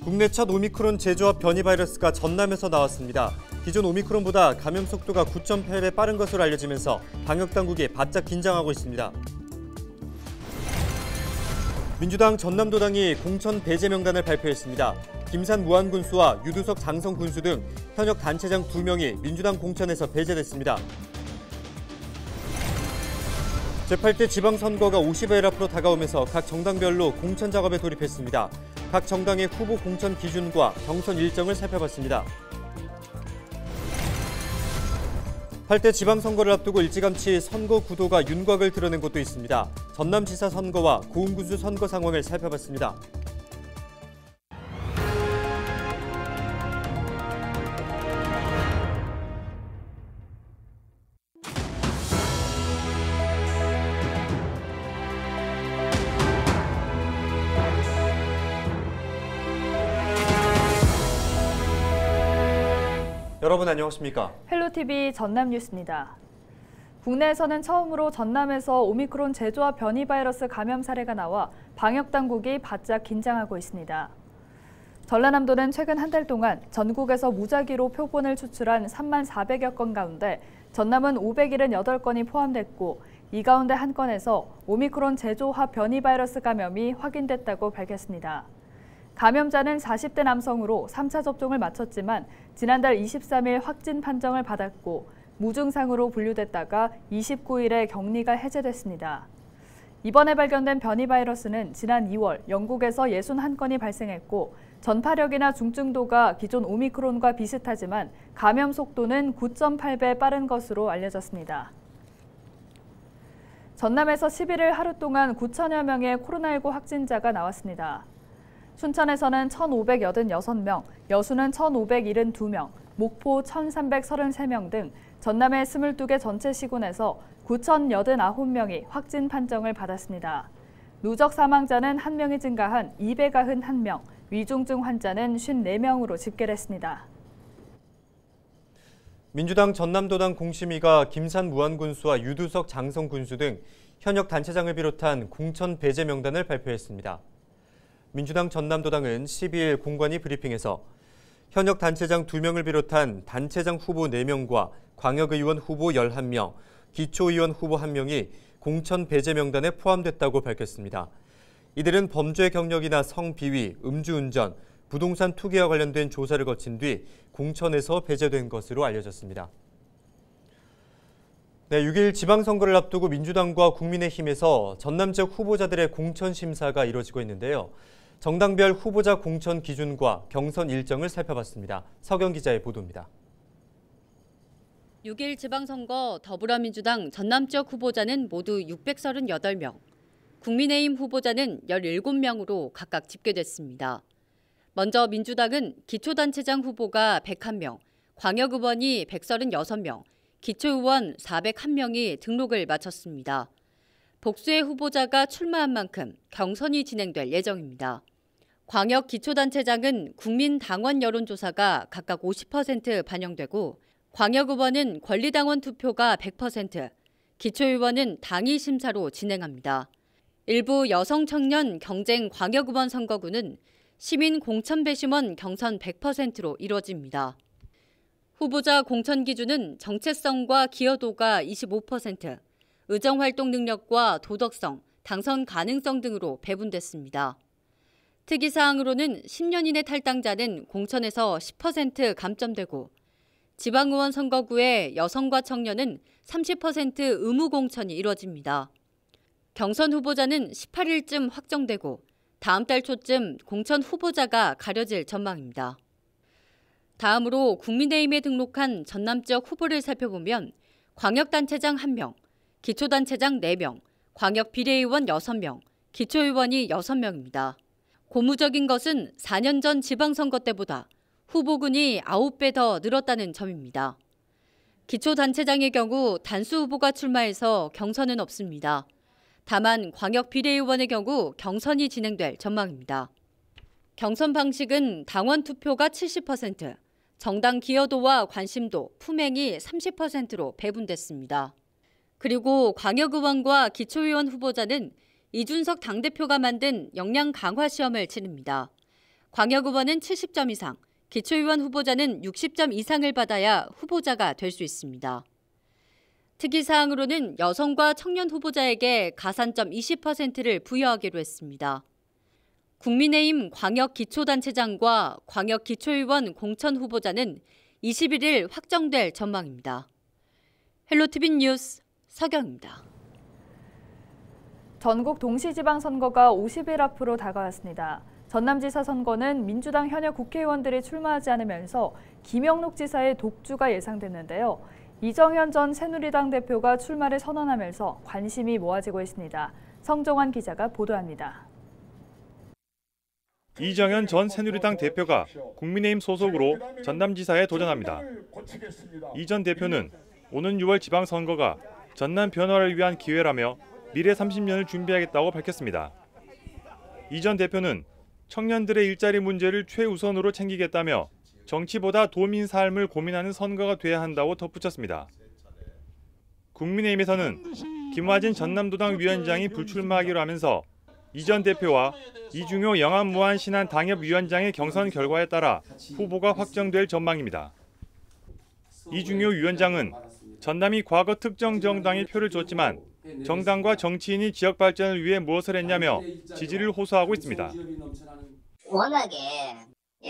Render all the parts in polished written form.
국내 첫 오미크론 제조합 변이 바이러스가 전남에서 나왔습니다. 기존 오미크론보다 감염 속도가 9.8배 빠른 것으로 알려지면서 방역당국이 바짝 긴장하고 있습니다. 민주당 전남도당이 공천 배제 명단을 발표했습니다. 김산 무안군수와 유두석 장성군수 등 현역 단체장 2명이 민주당 공천에서 배제됐습니다. 제8대 지방선거가 50여일 앞으로 다가오면서 각 정당별로 공천 작업에 돌입했습니다. 각 정당의 후보 공천 기준과 경선 일정을 살펴봤습니다. 8대 지방선거를 앞두고 일찌감치 선거 구도가 윤곽을 드러낸 곳도 있습니다. 전남지사 선거와 고흥군수 선거 상황을 살펴봤습니다. 여러분 안녕하십니까? 헬로TV 전남뉴스입니다. 국내에서는 처음으로 전남에서 오미크론 제조합 변이 바이러스 감염 사례가 나와 방역당국이 바짝 긴장하고 있습니다. 전라남도는 최근 한 달 동안 전국에서 무작위로 표본을 추출한 3만 400여 건 가운데 전남은 578건이 포함됐고 이 가운데 한 건에서 오미크론 제조합 변이 바이러스 감염이 확인됐다고 밝혔습니다. 감염자는 40대 남성으로 3차 접종을 마쳤지만 지난달 23일 확진 판정을 받았고 무증상으로 분류됐다가 29일에 격리가 해제됐습니다. 이번에 발견된 변이 바이러스는 지난 2월 영국에서 61건이 발생했고 전파력이나 중증도가 기존 오미크론과 비슷하지만 감염 속도는 9.8배 빠른 것으로 알려졌습니다. 전남에서 11일 하루 동안 9천여 명의 코로나19 확진자가 나왔습니다. 춘천에서는 1,586명, 여수는 1,572명, 목포 1,333명 등 전남의 22개 전체 시군에서 9,089명이 확진 판정을 받았습니다. 누적 사망자는 1명이 증가한 291명, 위중증 환자는 54명으로 집계됐습니다. 민주당 전남도당 공심위가 김산 무안군수와 유두석 장성군수 등 현역 단체장을 비롯한 공천 배제 명단을 발표했습니다. 민주당 전남도당은 12일 공관위 브리핑에서 현역 단체장 2명을 비롯한 단체장 후보 4명과 광역의원 후보 11명, 기초의원 후보 1명이 공천 배제 명단에 포함됐다고 밝혔습니다. 이들은 범죄 경력이나 성비위, 음주운전, 부동산 투기와 관련된 조사를 거친 뒤 공천에서 배제된 것으로 알려졌습니다. 6일 지방선거를 앞두고 민주당과 국민의힘에서 전남 지역 후보자들의 공천 심사가 이뤄지고 있는데요. 정당별 후보자 공천 기준과 경선 일정을 살펴봤습니다. 서경 기자의 보도입니다. 6일 지방선거 더불어민주당 전남 지역 후보자는 모두 638명, 국민의힘 후보자는 17명으로 각각 집계됐습니다. 먼저 민주당은 기초단체장 후보가 101명, 광역의원이 136명, 기초의원 401명이 등록을 마쳤습니다. 복수의 후보자가 출마한 만큼 경선이 진행될 예정입니다. 광역 기초단체장은 국민당원 여론조사가 각각 50% 반영되고 광역의원은 권리당원 투표가 100%, 기초의원은 당의 심사로 진행합니다. 일부 여성 청년 경쟁 광역의원 선거구는 시민 공천 배심원 경선 100%로 이뤄집니다. 후보자 공천 기준은 정체성과 기여도가 25%, 의정활동 능력과 도덕성, 당선 가능성 등으로 배분됐습니다. 특이사항으로는 10년 이내 탈당자는 공천에서 10% 감점되고 지방의원 선거구의 여성과 청년은 30% 의무 공천이 이뤄집니다. 경선 후보자는 18일쯤 확정되고 다음 달 초쯤 공천 후보자가 가려질 전망입니다. 다음으로 국민의힘에 등록한 전남 지역 후보를 살펴보면 광역단체장 1명, 기초단체장 4명, 광역비례의원 6명, 기초의원이 6명입니다. 고무적인 것은 4년 전 지방선거 때보다 후보군이 9배 더 늘었다는 점입니다. 기초단체장의 경우 단수 후보가 출마해서 경선은 없습니다. 다만 광역비례의원의 경우 경선이 진행될 전망입니다. 경선 방식은 당원 투표가 70%, 정당 기여도와 관심도, 품행이 30%로 배분됐습니다. 그리고 광역의원과 기초의원 후보자는 이준석 당대표가 만든 역량 강화 시험을 치릅니다. 광역의원은 70점 이상, 기초의원 후보자는 60점 이상을 받아야 후보자가 될 수 있습니다. 특이사항으로는 여성과 청년 후보자에게 가산점 20%를 부여하기로 했습니다. 국민의힘 광역기초단체장과 광역기초의원 공천 후보자는 21일 확정될 전망입니다. 헬로티비 뉴스 서경입니다. 전국 동시지방선거가 50일 앞으로 다가왔습니다. 전남지사 선거는 민주당 현역 국회의원들이 출마하지 않으면서 김영록 지사의 독주가 예상됐는데요. 이정현 전 새누리당 대표가 출마를 선언하면서 관심이 모아지고 있습니다. 성정환 기자가 보도합니다. 이정현 전 새누리당 대표가 국민의힘 소속으로 전남지사에 도전합니다. 이 전 대표는 오는 6월 지방선거가 전남 변화를 위한 기회라며 미래 30년을 준비하겠다고 밝혔습니다. 이 전 대표는 청년들의 일자리 문제를 최우선으로 챙기겠다며 정치보다 도민 삶을 고민하는 선거가 돼야 한다고 덧붙였습니다. 국민의힘에서는 김화진 전남도당 위원장이 불출마하기로 하면서 이 전 대표와 이중효 영암무한신안 당협위원장의 경선 결과에 따라 후보가 확정될 전망입니다. 이중효 위원장은 전남이 과거 특정 정당에 표를 줬지만 정당과 정치인이 지역 발전을 위해 무엇을 했냐며 지지를 호소하고 있습니다. 워낙에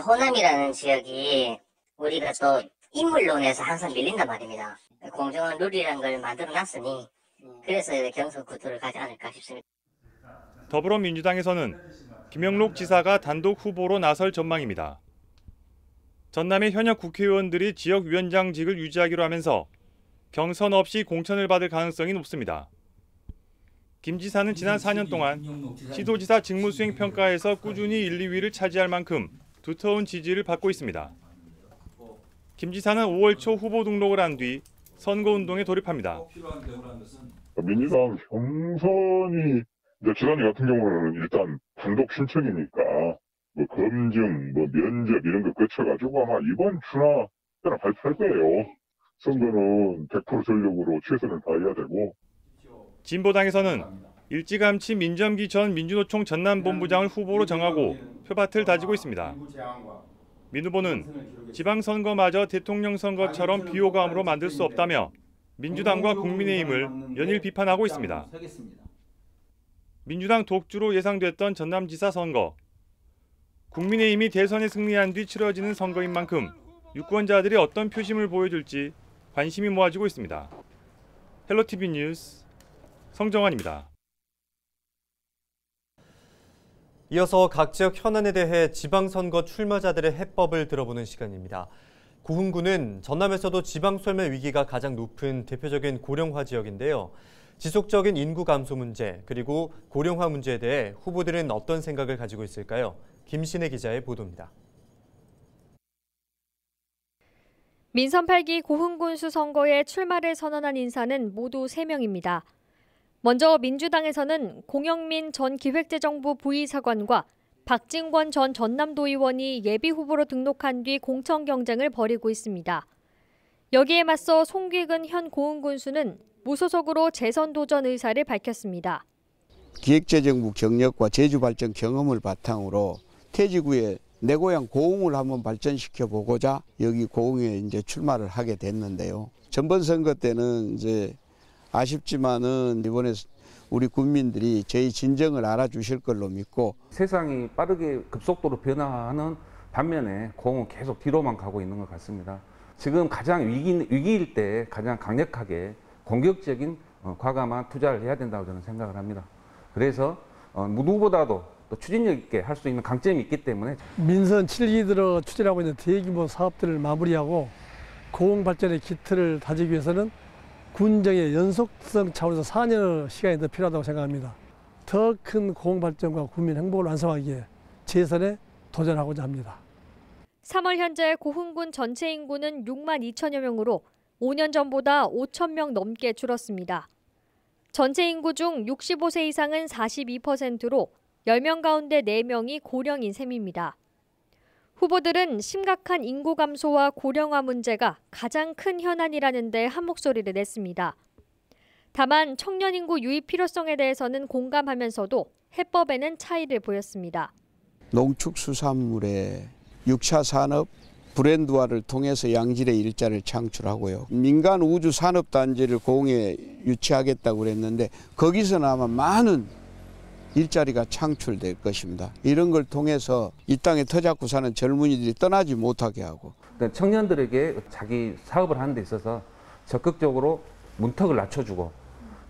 호남이라는 지역이 우리가 또 인물론에서 항상 밀린단 말입니다. 공정한 룰이라는 걸 만들어놨으니 그래서 경선 구도를 가지 않을까 싶습니다. 더불어민주당에서는 김영록 지사가 단독 후보로 나설 전망입니다. 전남의 현역 국회의원들이 지역위원장직을 유지하기로 하면서 경선 없이 공천을 받을 가능성이 높습니다. 김 지사는 지난 4년 동안 시도지사 직무수행 평가에서 꾸준히 1, 2위를 차지할 만큼 두터운 지지를 받고 있습니다. 김 지사는 5월 초 후보 등록을 한 뒤 선거운동에 돌입합니다. 민주당 경선이 지난해 같은 경우는 일단 단독 신청이니까 검증, 면접 이런 거 거쳐가지고 아마 이번 주나 때나 발표할 거예요. 선거는 100% 전력으로 최선을 다해야 되고. 진보당에서는 일찌감치 민점기 전 민주노총 전남본부장을 후보로 정하고 표밭을 다지고 있습니다. 민 후보는 지방선거마저 대통령 선거처럼 비호감으로 만들 수 없다며 민주당과 국민의힘을 연일 비판하고 있습니다. 민주당 독주로 예상됐던 전남지사 선거. 국민의힘이 대선에 승리한 뒤 치러지는 선거인 만큼 유권자들이 어떤 표심을 보여줄지 관심이 모아지고 있습니다. 헬로티비 뉴스 성정환입니다. 이어서 각 지역 현안에 대해 지방선거 출마자들의 해법을 들어보는 시간입니다. 고흥군은 전남에서도 지방소멸 위기가 가장 높은 대표적인 고령화 지역인데요. 지속적인 인구 감소 문제 그리고 고령화 문제에 대해 후보들은 어떤 생각을 가지고 있을까요? 김신혜 기자의 보도입니다. 민선 8기 고흥군수 선거에 출마를 선언한 인사는 모두 3명입니다. 먼저 민주당에서는 공영민 전 기획재정부 부의사관과 박진권 전 전남도의원이 예비후보로 등록한 뒤 공천 경쟁을 벌이고 있습니다. 여기에 맞서 송귀근 현 고흥군수는 무소속으로 재선 도전 의사를 밝혔습니다. 기획재정부 경력과 제주발전 경험을 바탕으로 태지구에 내 고향 고흥을 한번 발전시켜 보고자 여기 고흥에 이제 출마를 하게 됐는데요. 전번 선거 때는 이제 아쉽지만은 이번에 우리 국민들이 저희 진정을 알아주실 걸로 믿고 세상이 빠르게 급속도로 변화하는 반면에 고흥은 계속 뒤로만 가고 있는 것 같습니다. 지금 가장 위기일 때 가장 강력하게 공격적인 과감한 투자를 해야 된다고 저는 생각을 합니다. 그래서 누구보다도 또 추진력 있게 할 수 있는 강점이 있기 때문에 민선 7기 들어 추진하고 있는 대규모 사업들을 마무리하고 고흥 발전의 기틀을 다지기 위해서는 군정의 연속성 차원에서 4년의 시간이 더 필요하다고 생각합니다. 더 큰 고흥 발전과 국민 행복을 완성하기에 재선에 도전하고자 합니다. 3월 현재 고흥군 전체 인구는 6만 2천여 명으로 5년 전보다 5천 명 넘게 줄었습니다. 전체 인구 중 65세 이상은 42%로 10명 가운데 4명이 고령인 셈입니다. 후보들은 심각한 인구 감소와 고령화 문제가 가장 큰 현안이라는 데 한 목소리를 냈습니다. 다만 청년 인구 유입 필요성에 대해서는 공감하면서도 해법에는 차이를 보였습니다. 농축수산물의 6차 산업 브랜드화를 통해서 양질의 일자리를 창출하고요. 민간 우주 산업 단지를 고흥에 유치하겠다고 그랬는데 거기서는 아마 많은 일자리가 창출될 것입니다. 이런 걸 통해서 이 땅에 터 잡고 사는 젊은이들이 떠나지 못하게 하고 청년들에게 자기 사업을 하는 데 있어서 적극적으로 문턱을 낮춰주고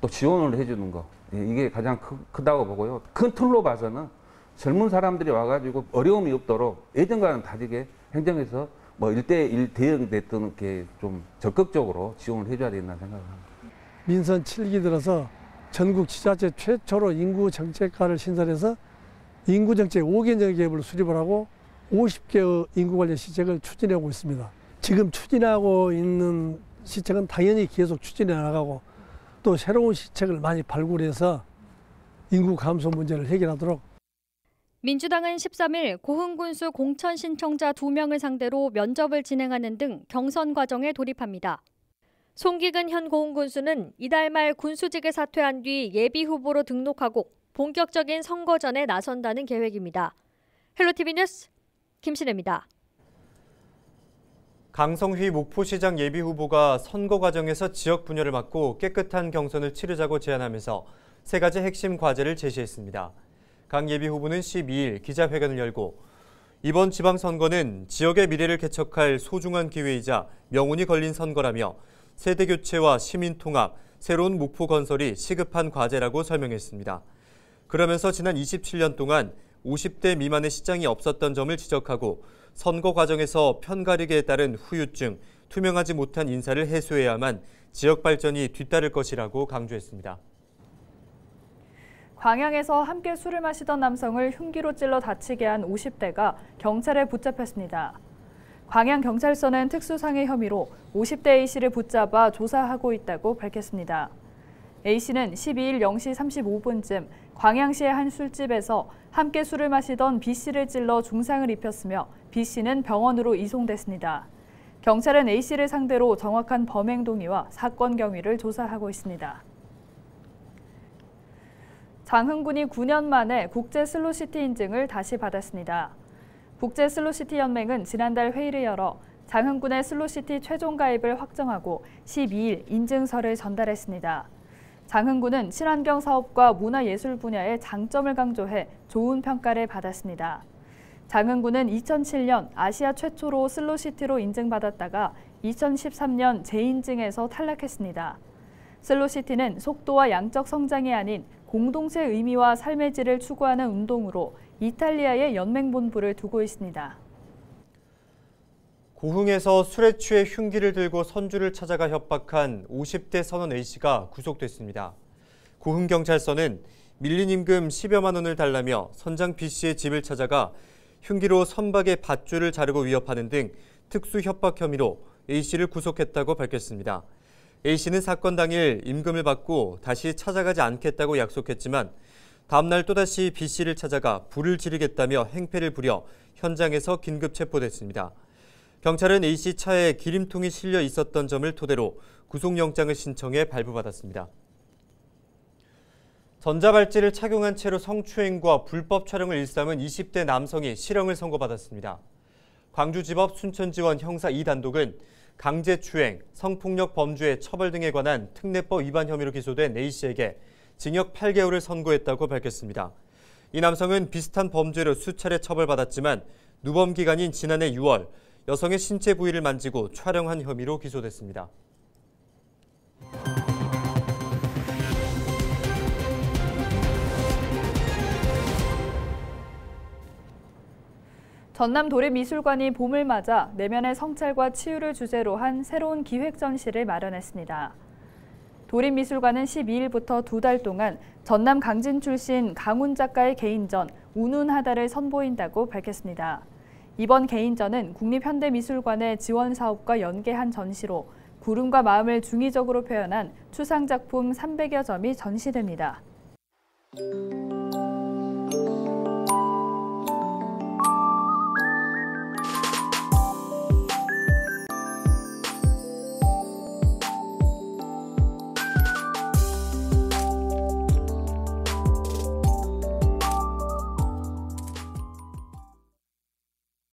또 지원을 해주는 거, 이게 가장 크다고 보고요. 큰 틀로 봐서는 젊은 사람들이 와가지고 어려움이 없도록 예전과는 다르게 행정에서 뭐 1대1 대응됐던 게 좀 적극적으로 지원을 해줘야 된다는 생각을 합니다. 민선 7기 들어서 전국 지자체 최초로 인구정책과를 신설해서 인구정책 5개년 계획을 수립을 하고 50개의 인구관련 시책을 추진하고 있습니다. 지금 추진하고 있는 시책은 당연히 계속 추진해 나가고 또 새로운 시책을 많이 발굴해서 인구 감소 문제를 해결하도록. 민주당은 13일 고흥군수 공천 신청자 2명을 상대로 면접을 진행하는 등 경선 과정에 돌입합니다. 송기근 현 고흥군수는 이달 말 군수직을 사퇴한 뒤 예비후보로 등록하고 본격적인 선거전에 나선다는 계획입니다. 헬로티비 뉴스 김신혜입니다. 강성휘 목포시장 예비후보가 선거 과정에서 지역 분열을 막고 깨끗한 경선을 치르자고 제안하면서 3가지 핵심 과제를 제시했습니다. 강 예비후보는 12일 기자회견을 열고 이번 지방선거는 지역의 미래를 개척할 소중한 기회이자 명운이 걸린 선거라며 세대교체와 시민통합, 새로운 목포 건설이 시급한 과제라고 설명했습니다. 그러면서 지난 27년 동안 50대 미만의 시장이 없었던 점을 지적하고 선거 과정에서 편가르기에 따른 후유증, 투명하지 못한 인사를 해소해야만 지역 발전이 뒤따를 것이라고 강조했습니다. 광양에서 함께 술을 마시던 남성을 흉기로 찔러 다치게 한 50대가 경찰에 붙잡혔습니다. 광양경찰서는 특수상해 혐의로 50대 A씨를 붙잡아 조사하고 있다고 밝혔습니다. A씨는 12일 0시 35분쯤 광양시의 한 술집에서 함께 술을 마시던 B씨를 찔러 중상을 입혔으며 B씨는 병원으로 이송됐습니다. 경찰은 A씨를 상대로 정확한 범행 동의와 사건 경위를 조사하고 있습니다. 장흥군이 9년 만에 국제 슬로시티 인증을 다시 받았습니다. 국제 슬로시티 연맹은 지난달 회의를 열어 장흥군의 슬로시티 최종 가입을 확정하고 12일 인증서를 전달했습니다. 장흥군은 친환경 사업과 문화예술 분야의 장점을 강조해 좋은 평가를 받았습니다. 장흥군은 2007년 아시아 최초로 슬로시티로 인증받았다가 2013년 재인증에서 탈락했습니다. 슬로시티는 속도와 양적 성장이 아닌 공동체 의미와 삶의 질을 추구하는 운동으로 이탈리아의 연맹본부를 두고 있습니다. 고흥에서 술에 취해 흉기를 들고 선주를 찾아가 협박한 50대 선원 A씨가 구속됐습니다. 고흥경찰서는 밀린 임금 10여만 원을 달라며 선장 B씨의 집을 찾아가 흉기로 선박의 밧줄을 자르고 위협하는 등 특수 협박 혐의로 A씨를 구속했다고 밝혔습니다. A씨는 사건 당일 임금을 받고 다시 찾아가지 않겠다고 약속했지만 다음 날 또다시 B씨를 찾아가 불을 지르겠다며 행패를 부려 현장에서 긴급 체포됐습니다. 경찰은 A씨 차에 기름통이 실려 있었던 점을 토대로 구속영장을 신청해 발부받았습니다. 전자발찌를 착용한 채로 성추행과 불법 촬영을 일삼은 20대 남성이 실형을 선고받았습니다. 광주지법 순천지원 형사 2단독은 강제추행, 성폭력 범죄의 처벌 등에 관한 특례법 위반 혐의로 기소된 A씨에게 징역 8개월을 선고했다고 밝혔습니다. 이 남성은 비슷한 범죄로 수차례 처벌받았지만 누범 기간인 지난해 6월 여성의 신체 부위를 만지고 촬영한 혐의로 기소됐습니다. 전남 도립미술관이 봄을 맞아 내면의 성찰과 치유를 주제로 한 새로운 기획 전시를 마련했습니다. 도립미술관은 12일부터 2달 동안 전남 강진 출신 강훈 작가의 개인전 운운하다를 선보인다고 밝혔습니다. 이번 개인전은 국립현대미술관의 지원 사업과 연계한 전시로 구름과 마음을 중의적으로 표현한 추상작품 300여 점이 전시됩니다.